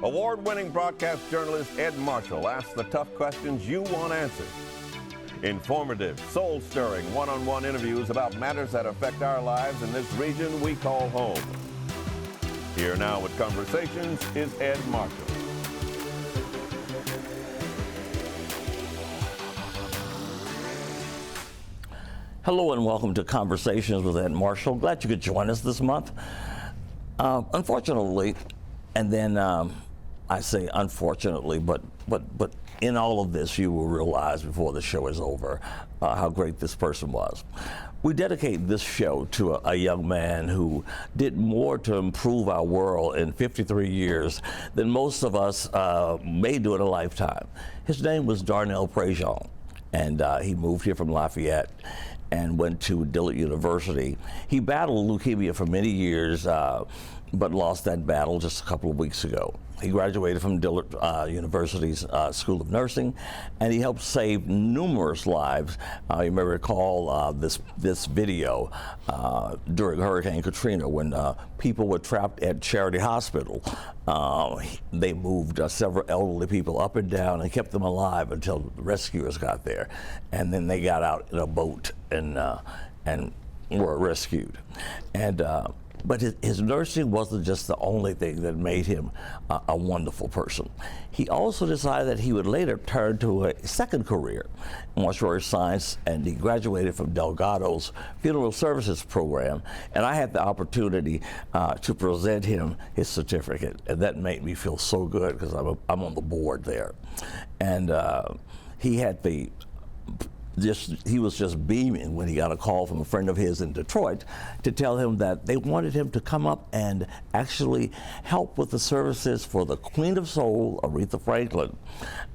Award-winning broadcast journalist Ed Marshall asks the tough questions you want answered. Informative, soul-stirring, one-on-one interviews about matters that affect our lives in this region we call home. Here now with Conversations is Ed Marshall. Hello and welcome to Conversations with Ed Marshall. Glad you could join us this month. Unfortunately, and then I say unfortunately, but in all of this, you will realize before the show is over how great this person was. We dedicate this show to a young man who did more to improve our world in 53 years than most of us may do in a lifetime. His name was Darnell Prejean, and he moved here from Lafayette and went to Dillard University. He battled leukemia for many years, but lost that battle just a couple of weeks ago. He graduated from Dillard University's School of Nursing, and he helped save numerous lives. You may recall this video during Hurricane Katrina when people were trapped at Charity Hospital. They moved several elderly people up and down and kept them alive until the rescuers got there, and then they got out in a boat and were rescued. And but his nursing wasn't just the only thing that made him a wonderful person. He also decided that he would later turn to a second career, mortuary science, and he graduated from Delgado's funeral services program. And I had the opportunity to present him his certificate, and that made me feel so good because I'm on the board there. And he had he was just beaming when he got a call from a friend of his in Detroit to tell him that they wanted him to come up and actually help with the services for the Queen of Soul, Aretha Franklin.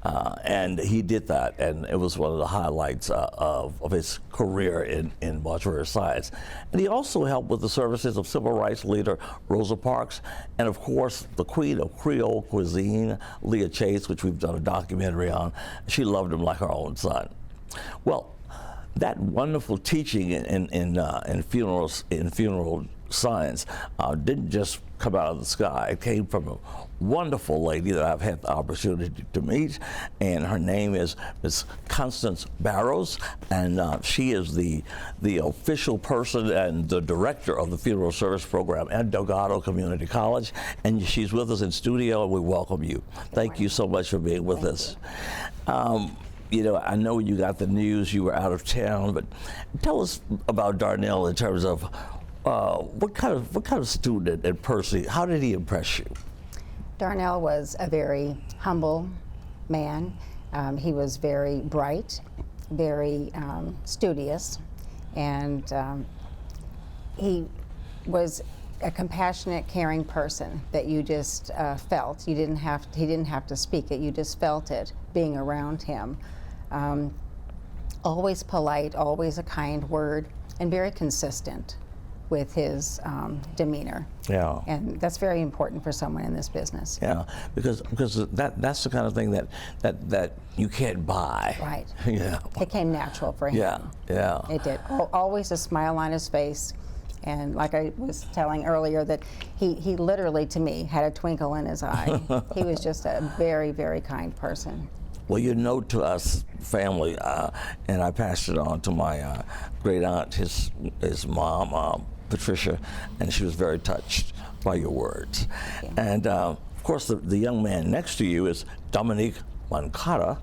And he did that, and it was one of the highlights of his career in mortuary science. And he also helped with the services of civil rights leader Rosa Parks, and of course, the Queen of Creole cuisine, Leah Chase, which we've done a documentary on. She loved him like her own son. Well, that wonderful teaching in funeral science didn't just come out of the sky. It came from a wonderful lady that I've had the opportunity to meet, and her name is Miss Constance Barrows, and she is the official person and the director of the funeral service program at Delgado Community College, and she's with us in studio, and we welcome you. Thank you so much for being with us. You know, I know you got the news, you were out of town, but tell us about Darnell in terms of what kind of student and person, how did he impress you? Darnell was a very humble man. He was very bright, very studious, and he was a compassionate, caring person that you just felt. He didn't have to speak it, you just felt it being around him. Always polite, always a kind word, and very consistent with his demeanor. Yeah. And that's very important for someone in this business. Yeah, because that's the kind of thing that you can't buy. Right. Yeah. It came natural for him. Yeah, yeah. It did. Always a smile on his face. And like I was telling earlier, that he literally, to me, had a twinkle in his eye. He was just a very, very kind person. Well, you know, to us family, and I passed it on to my great aunt, his mom, Patricia, and she was very touched by your words. Yeah. And of course, the young man next to you is Dominique Mancata.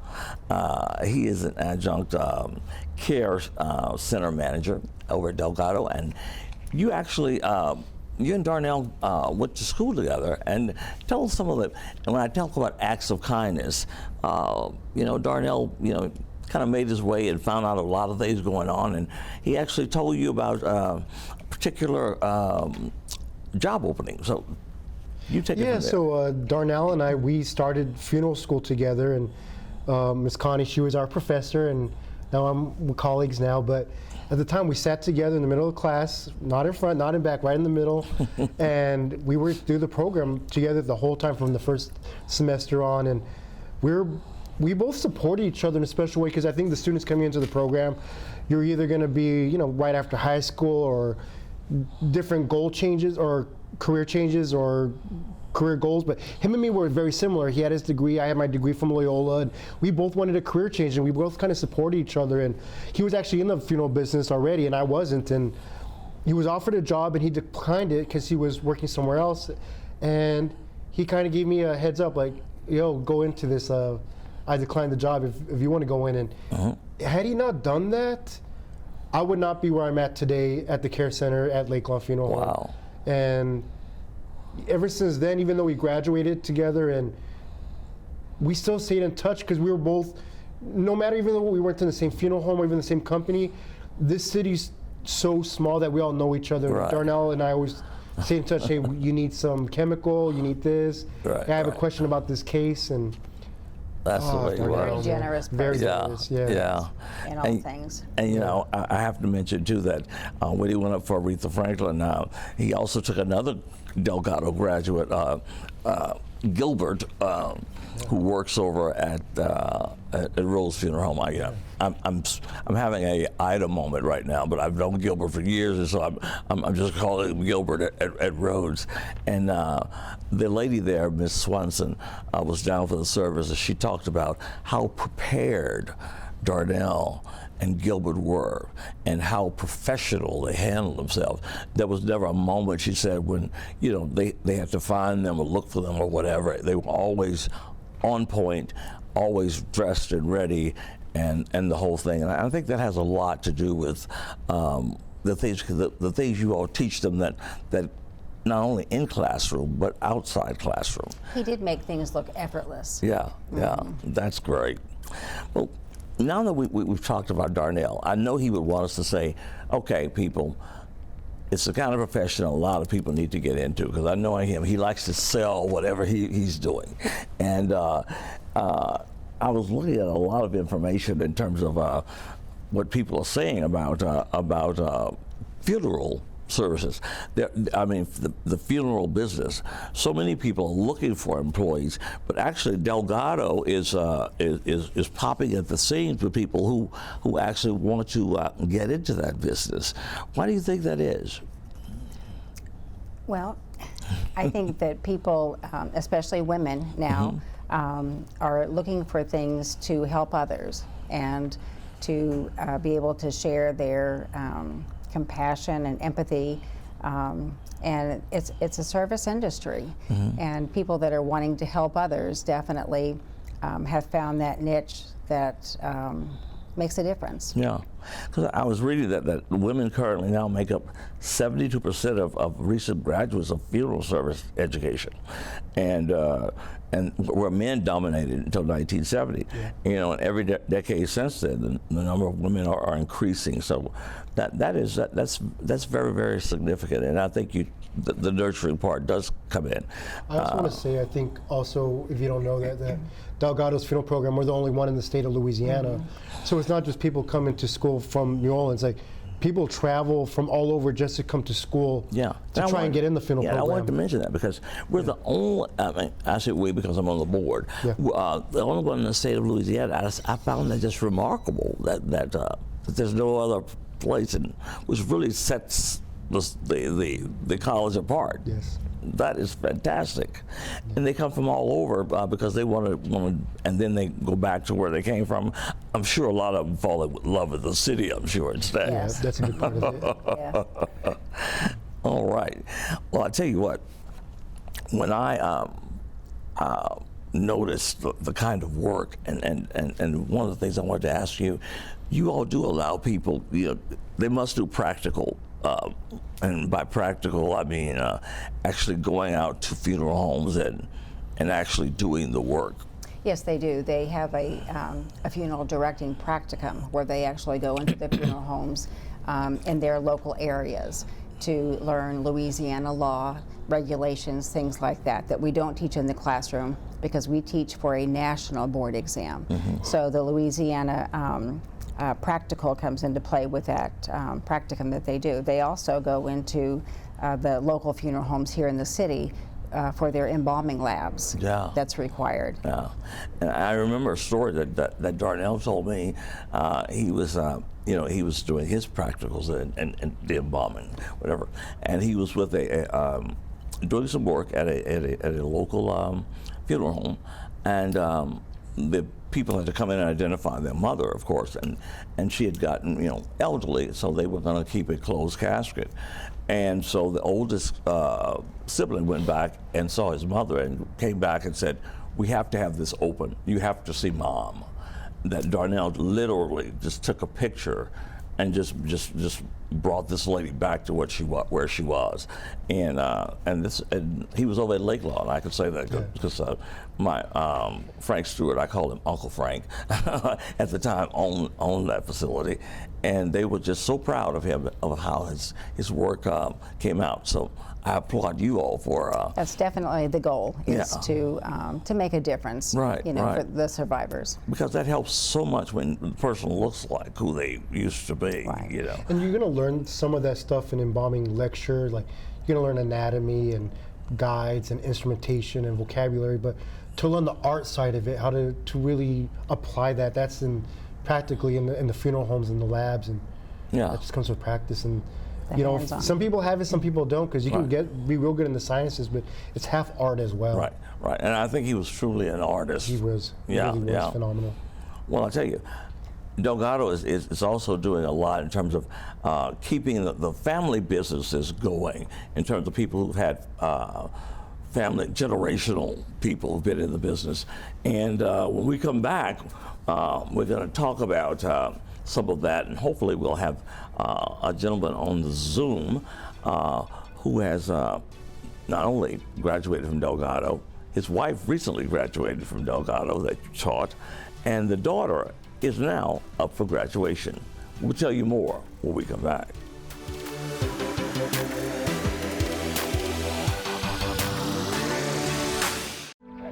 He is an adjunct care center manager over at Delgado, and you actually, you and Darnell went to school together, and tell us some of the, and when I talk about acts of kindness, you know, Darnell, you know, kind of made his way and found out a lot of things going on, and he actually told you about a particular job opening. So you take it from there. So Darnell and I, we started funeral school together, and Miss Connie, she was our professor, and now we're colleagues now, but at the time we sat together in the middle of class, not in front, not in back, right in the middle, and we were through the program together the whole time from the first semester on, and we both supported each other in a special way, because I think the students coming into the program, you're either going to be, you know, right after high school, or different goal changes or career changes, or career goals, but him and me were very similar. He had his degree, I had my degree from Loyola, and we both wanted a career change, and we both kind of supported each other. And he was actually in the funeral business already, and I wasn't. And he was offered a job, and he declined it because he was working somewhere else. And he kind of gave me a heads up, like, yo, go into this. I declined the job if you want to go in. And had he not done that, I would not be where I'm at today at the care center at Lake Lawn Funeral Home. Wow. And ever since then, even though we graduated together, and we still stayed in touch because we were both, no matter, even though we weren't in the same funeral home or even the same company, this city's so small that we all know each other. Right. Darnell and I always stay in touch. Hey, you need some chemical, you need this. Right, hey, I have a right. question about this case. And That's the way you Darnell, are. Very generous Very person. generous, yeah. Yeah. In all things. And you know, I have to mention too that when he went up for Aretha Franklin, he also took another Delgado graduate, Gilbert, who works over at Rose Funeral Home. I'm having a Ida moment right now, but I've known Gilbert for years, and so I'm just calling him Gilbert at Rhodes. And the lady there, Miss Swanson, was down for the service, and she talked about how prepared Darnell and Gilbert were, and how professional they handled themselves. There was never a moment, she said, when they had to find them or look for them or whatever. They were always on point, always dressed and ready, and the whole thing. And I think that has a lot to do with the things you all teach them that not only in classroom but outside classroom. He did make things look effortless. Yeah, that's great. Well, now that we've talked about Darnell, I know he would want us to say, okay, people, it's the kind of profession a lot of people need to get into, because I know him, he likes to sell whatever he's doing. And I was looking at a lot of information in terms of what people are saying about funeral services. The funeral business. So many people are looking for employees, but actually Delgado is popping at the seams with people who actually want to get into that business. Why do you think that is? Well, I think that people, especially women now, are looking for things to help others and to be able to share their compassion and empathy, and it's a service industry, and people that are wanting to help others definitely have found that niche that makes a difference. Yeah, because I was reading that women currently now make up 72% of recent graduates of funeral service education, and where men dominated until 1970. Yeah. And every decade since then, the number of women are increasing. So that's very, very significant, and I think the nurturing part does come in. I also want to say, I think also, if you don't know that Delgado's funeral program, we're the only one in the state of Louisiana. So it's not just people coming to school from New Orleans. Like, people travel from all over just to come to school to try and get in the funeral program. I wanted to mention that because we're the only, I say we because I'm on the board, the only one in the state of Louisiana. I found that just remarkable that there's no other place, which really sets the college apart. Yes. That is fantastic. And they come from all over because they want to, and then they go back to where they came from. I'm sure a lot of them fall in love with the city, I'm sure, instead. Yes. Yeah, that's a good part of it. Yeah. All right. Well, I tell you what, when I noticed the kind of work, and one of the things I wanted to ask you, you all do allow people, they must do practical, and by practical I mean actually going out to funeral homes and actually doing the work. Yes, they do. They have a funeral directing practicum where they actually go into the funeral homes in their local areas to learn Louisiana law, regulations, things like that we don't teach in the classroom because we teach for a national board exam. So the Louisiana practical comes into play with that practicum that they do. They also go into the local funeral homes here in the city for their embalming labs. Yeah. That's required. Yeah, and I remember a story that Darnell told me. He was he was doing his practicals and the embalming, whatever, and he was with a doing some work at a local funeral home, and the people had to come in and identify their mother, of course, and she had gotten, elderly, so they were going to keep a closed casket. And so the oldest sibling went back and saw his mother and came back and said, "We have to have this open. You have to see Mom." That Darnell literally just took a picture and just brought this lady back to where she was, and he was over at Lake Law, and I could say that because my Frank Stewart, I called him Uncle Frank, at the time owned that facility, and they were just so proud of him, of how his work came out. So I applaud you all for. That's definitely the goal, is to make a difference, right, for the survivors. Because that helps so much when the person looks like who they used to be, Right. And you're going to learn some of that stuff in embalming lecture, like you're going to learn anatomy and guides and instrumentation and vocabulary, but to learn the art side of it, how to really apply that, that's practically in the funeral homes and the labs, and that just comes with practice. And some people have it, some people don't, because you can be real good in the sciences, but it's half art as well. Right. And I think he was truly an artist. He was. He really was phenomenal. Well, I'll tell you, Delgado is also doing a lot in terms of keeping the family businesses going, in terms of people who've had generational people who've been in the business. And when we come back, we're going to talk about some of that, and hopefully we'll have a gentleman on the Zoom who has not only graduated from Delgado, his wife recently graduated from Delgado that you taught, and the daughter is now up for graduation. We'll tell you more when we come back.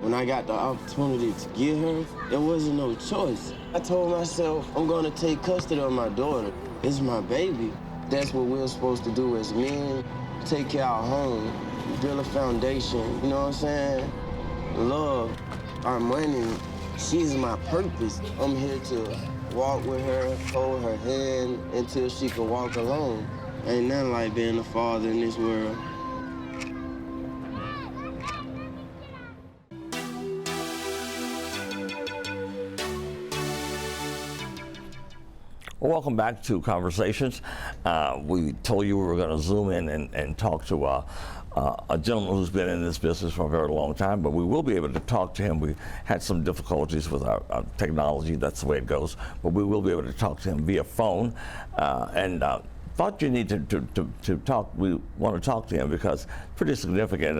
When I got the opportunity to get her, there wasn't no choice. I told myself, I'm gonna take custody of my daughter. It's my baby. That's what we're supposed to do as men. Take care of our home, build a foundation, you know what I'm saying? Love, our money, she's my purpose. I'm here to walk with her, hold her hand until she can walk alone. Ain't nothing like being a father in this world. Well, welcome back to Conversations. We told you we were going to zoom in and talk to a gentleman who's been in this business for a very long time, but we will be able to talk to him. We had some difficulties with our technology. That's the way it goes. But we will be able to talk to him via phone. And thought you need to talk. We want to talk to him because pretty significant.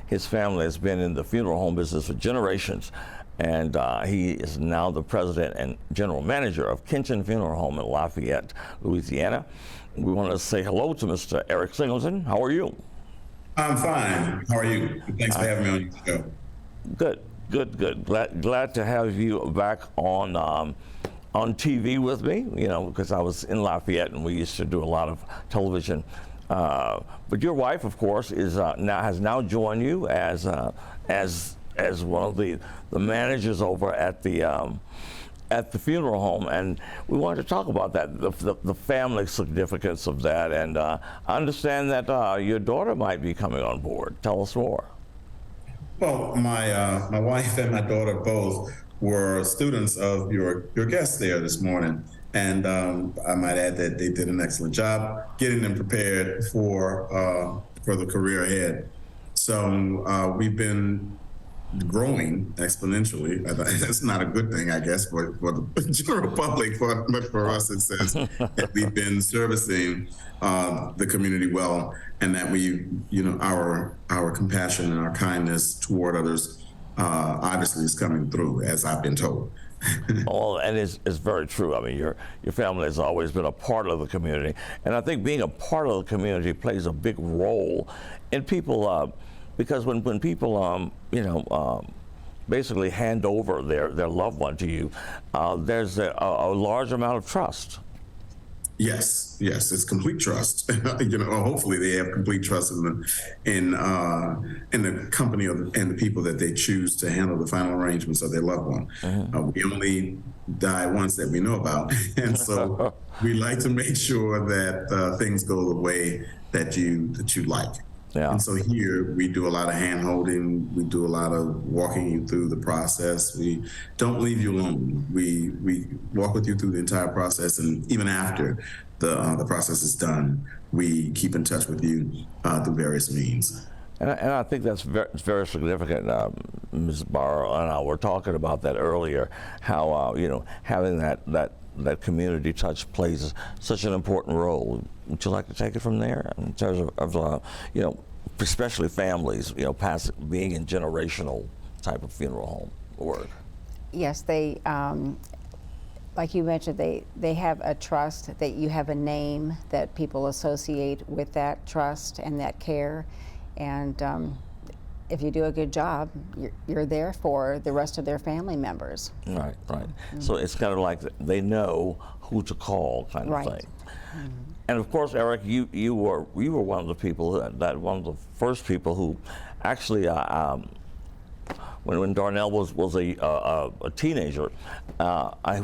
His family has been in the funeral home business for generations. And he is now the president and general manager of Kinchin Funeral Home in Lafayette, Louisiana. We want to say hello to Mr. Eric Singleton. How are you? I'm fine. How are you? Thanks for having me on your show. Good. Glad to have you back on TV with me. Because I was in Lafayette and we used to do a lot of television. But your wife, of course, has now joined you as one of the managers over at the funeral home, and we wanted to talk about that, the family significance of that, and I understand that your daughter might be coming on board. Tell us more. Well, my wife and my daughter both were students of your guest there this morning, and I might add that they did an excellent job getting them prepared for the career ahead. So we've been growing exponentially. That's not a good thing, I guess, for the general public, but for us it says that we've been servicing the community well, and that our compassion and our kindness toward others obviously is coming through, as I've been told. Oh, and it's very true. I mean, your family has always been a part of the community, and I think being a part of the community plays a big role in people. Because when people, basically hand over their loved one to you, there's a large amount of trust. Yes, it's complete trust. Hopefully they have complete trust in the company and the people that they choose to handle the final arrangements of their loved one. Mm-hmm. We only die once that we know about, and so we like to make sure that things go the way that you like. Yeah. And so here we do a lot of hand holding, we do a lot of walking you through the process. We don't leave you alone. We walk with you through the entire process, and even after the process is done, we keep in touch with you through various means. And I think that's very significant. Ms. Barrow and I were talking about that earlier, how having that community touch plays such an important role. Would you like to take it from there in terms of especially families, being in generational type of funeral home work? Yes, they, like you mentioned, they have a trust, that you have a name that people associate with that trust and that care. And if you do a good job, you're there for the rest of their family members. Right, right. Mm-hmm. So it's kind of like they know who to call, kind of thing. Mm-hmm. And of course, Eric, you were one of the people one of the first people who actually, when Darnell was a teenager,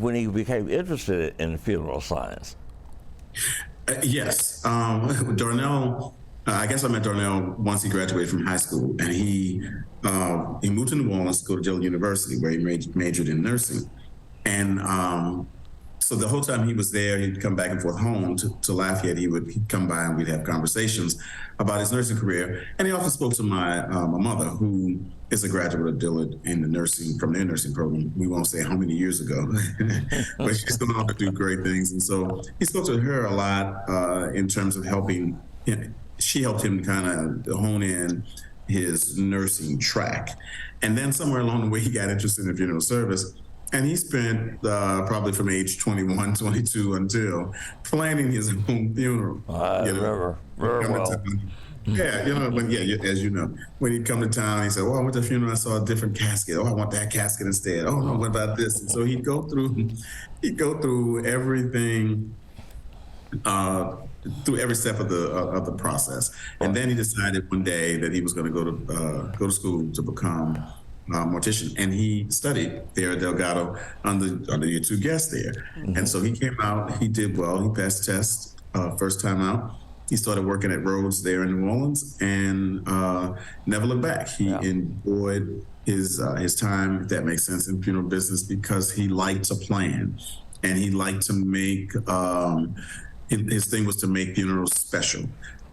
when he became interested in funeral science. Yes, Darnell. I guess I met Darnell once he graduated from high school, and he moved to New Orleans to go to Dillard University, where he majored in nursing. And so the whole time he was there, he'd come back and forth home to Lafayette. He'd come by and we'd have conversations about his nursing career. And he often spoke to my mother, who is a graduate of Dillard from their nursing program. We won't say how many years ago, but she's gone on to do great things. And so he spoke to her a lot in terms of helping him. She helped him kind of hone in his nursing track. And then somewhere along the way, he got interested in funeral service. And he spent probably from age 21, 22 until planning his own funeral. I remember very well. Yeah, as you know, when he'd come to town, he said, "Oh, I went to a funeral, I saw a different casket. Oh, I want that casket instead. Oh, no, what about this?" And so he'd go through everything, through every step of the process. And then he decided one day that he was going to go to school to become mortician, and he studied there at Delgado under your two guests there. Mm-hmm. And so he came out, he did well, he passed the test first time out. He started working at Rhodes there in New Orleans and never looked back. He enjoyed his time, if that makes sense, in funeral business, because he liked to plan, and he liked to make his thing was to make funerals special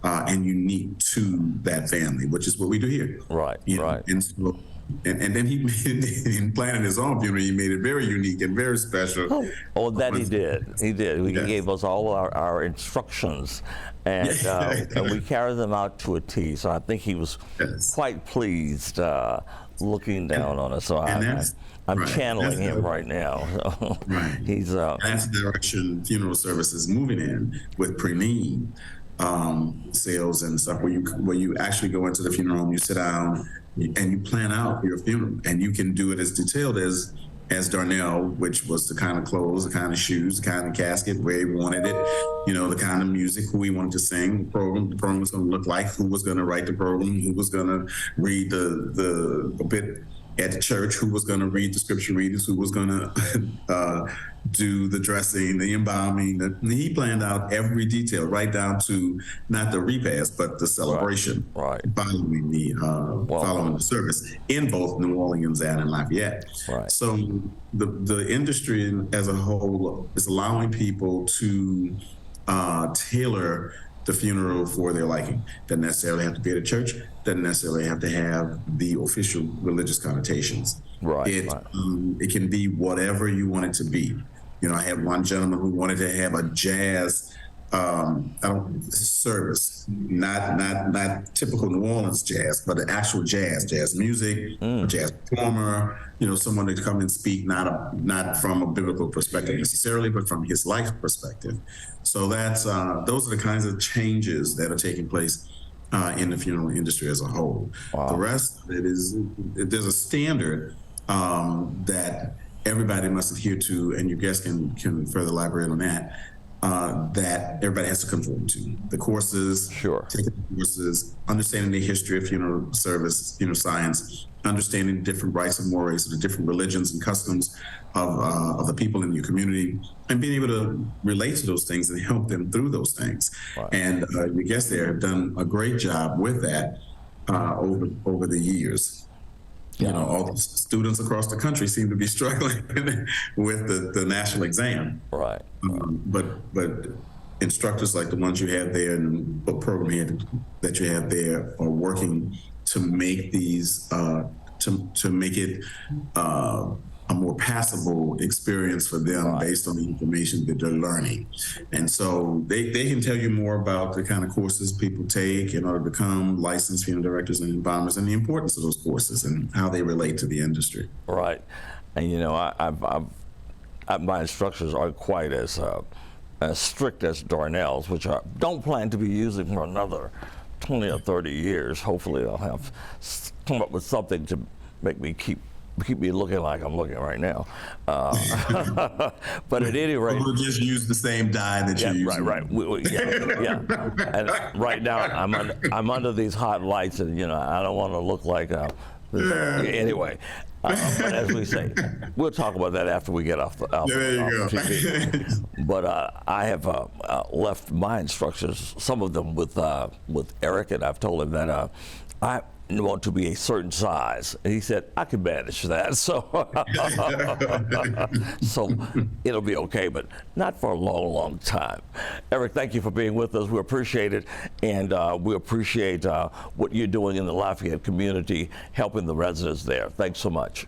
and unique to that family, which is what we do here. Right, right. And so, and then he made it, in planning his own funeral, he made it very unique and very special. Oh, that he did. He did. He gave us all our instructions, and we carried them out to a T. So I think he was quite pleased looking down on us. So I'm channeling him right now. So he's that's the direction funeral service is moving in, with pre-need sales and stuff, where you actually go into the funeral home, you sit down, and you plan out your funeral, and you can do it as detailed as Darnell, which was the kind of clothes, the kind of shoes, the kind of casket, where he wanted it, the kind of music, who he wanted to sing, the program was going to look like, who was going to write the program, who was going to read the bit at the church, who was going to read the scripture readings, who was going to do the dressing, the embalming. He planned out every detail, right down to not the repast, but the celebration, following the service in both New Orleans and in Lafayette. Right. So the industry as a whole is allowing people to tailor the funeral for their liking. Doesn't necessarily have to be at a church, doesn't necessarily have to have the official religious connotations. It can be whatever you want it to be. I had one gentleman who wanted to have a jazz service, not typical New Orleans jazz, but an actual jazz music, a jazz performer, someone to come and speak, not from a biblical perspective necessarily, but from his life perspective. So that's those are the kinds of changes that are taking place in the funeral industry as a whole. Wow. The rest of it is, there's a standard that everybody must adhere to, and your guests can further elaborate on that. That everybody has to conform to. The courses, taking the courses, understanding the history of funeral service, funeral science, understanding different rights and mores of the different religions and customs of the people in your community, and being able to relate to those things and help them through those things. Right. And your guests there have done a great job with that over the years. Yeah. You know, all the students across the country seem to be struggling with the national exam. Right. But instructors like the ones you have there and the program that you have there are working to make these to make it a more passable experience for them based on the information that they're learning. And so they can tell you more about the kind of courses people take in order to become licensed funeral directors and embalmers, and the importance of those courses and how they relate to the industry. Right. And you know, my instructors aren't quite as strict as Darnell's, which I don't plan to be using for another 20 or 30 years. Hopefully I'll have come up with something to make me keep me looking like I'm looking right now. But at any rate, we'll just use the same dye that you're using. Right. Yeah. And right now I'm under these hot lights, and you know I don't want to look like. Anyway, but as we say, we'll talk about that after we get off the TV. But I have left my instructions, some of them with Eric, and I've told him that I want to be a certain size, and he said I can manage that. So it'll be okay, but not for a long time. Eric, thank you for being with us. We appreciate it, and we appreciate what you're doing in the Lafayette community, helping the residents there. Thanks so much.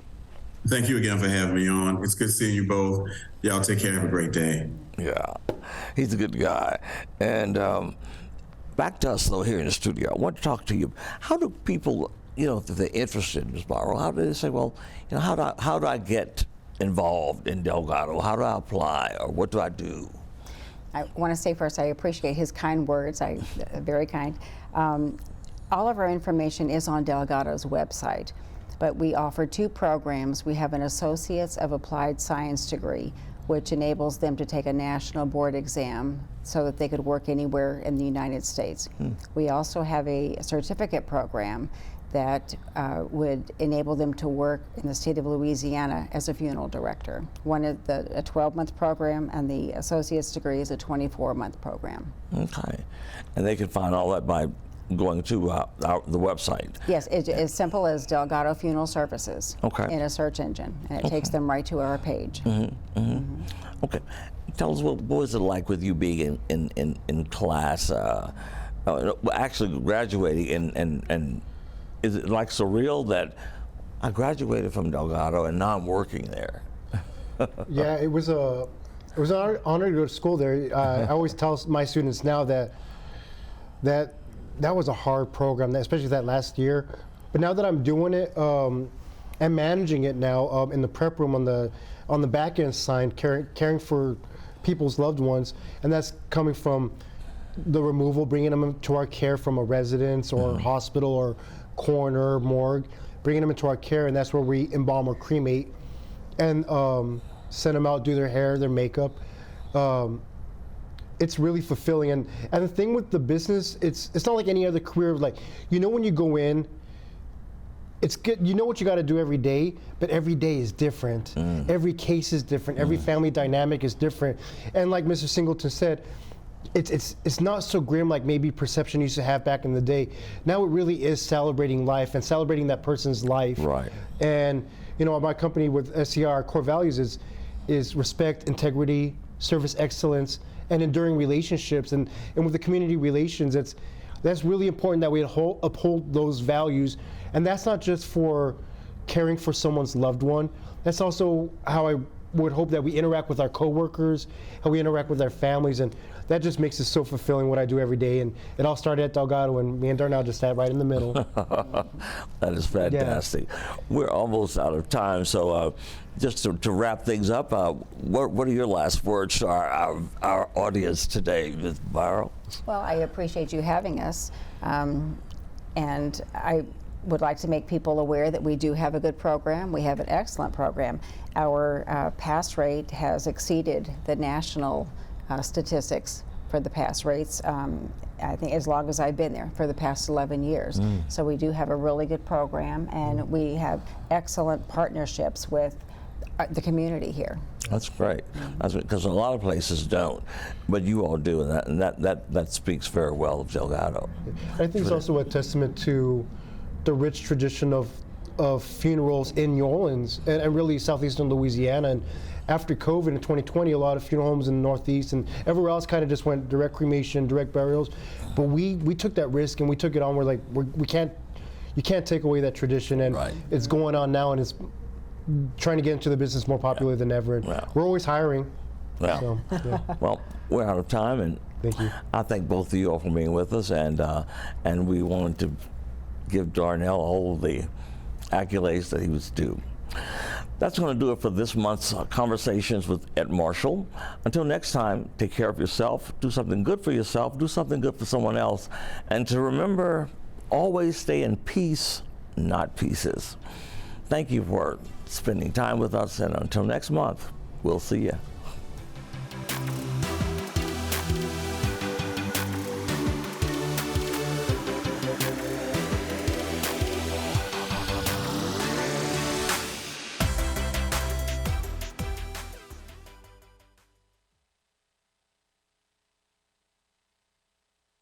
Thank you again for having me on. It's good seeing you both. Y'all take care. Have a great day. Yeah, he's a good guy. And back to us, though, here in the studio. I want to talk to you. How do people, you know, if they're interested in Ms. Barrow, how do they say, well, you know, how do I get involved in Delgado? How do I apply, or what do I do? I want to say first, I appreciate his kind words. Very kind. All of our information is on Delgado's website, but we offer 2 programs. We have an Associates of Applied Science degree, which enables them to take a national board exam so that they could work anywhere in the United States. We also have a certificate program that would enable them to work in the state of Louisiana as a funeral director. One is a 12-month program, and the associate's degree is a 24-month program. Okay, and they can find all that by going to the website. Yes, it's as simple as Delgado Funeral Services in a search engine, and it takes them right to our page. Okay, tell us what was it like with you being in class, actually graduating, and is it like surreal that I graduated from Delgado and now I'm working there? Yeah, it was an honor to go to school there. I always tell my students now that was a hard program, especially that last year. But now that I'm doing it and managing it now in the prep room on the back end side, caring for people's loved ones, and that's coming from the removal, bringing them to our care from a residence or hospital or coroner, morgue, bringing them into our care, and that's where we embalm or cremate and send them out, do their hair, their makeup. It's really fulfilling, and the thing with the business, it's not like any other career. Like, you know, when you go in, it's good. You know what you got to do every day, but every day is different. Every case is different. Every family dynamic is different. And like Mr. Singleton said, it's not so grim like maybe perception used to have back in the day. Now it really is celebrating life and celebrating that person's life. Right. And you know, my company with SCR, our core values is respect, integrity, service excellence, and enduring relationships, and with the community relations, that's really important that we uphold those values. And that's not just for caring for someone's loved one. That's also how I would hope that we interact with our coworkers, how we interact with our families, and that just makes it so fulfilling what I do every day. And it all started at Delgado, and me and Darnell just sat right in the middle. That is fantastic. Yeah. We're almost out of time, so just to wrap things up, what are your last words to our audience today, Ms. Barrow? Well, I appreciate you having us, and I would like to make people aware that we do have a good program. We have an excellent program. Our pass rate has exceeded the national statistics for the pass rates. I think as long as I've been there, for the past 11 years. So we do have a really good program, and we have excellent partnerships with the community here. That's great. That's because a lot of places don't, but you all do, and that speaks very well of Delgado. I think it's also a testament to the rich tradition of funerals in New Orleans and really southeastern Louisiana. And after COVID in 2020, a lot of funeral homes in the Northeast and everywhere else kind of just went direct cremation, direct burials. But we took that risk and we took it on. We're like, you can't take away that tradition, and it's going on now, and it's trying to get into the business more popular than ever. And we're always hiring. Yeah. So, yeah. Well, we're out of time, and Thank you. I thank both of you all for being with us, and we wanted to give Darnell all the accolades that he was due. That's going to do it for this month's Conversations with Ed Marshall. Until next time, take care of yourself, do something good for yourself, do something good for someone else, and to remember, always stay in peace, not pieces. Thank you for spending time with us, and until next month, we'll see you.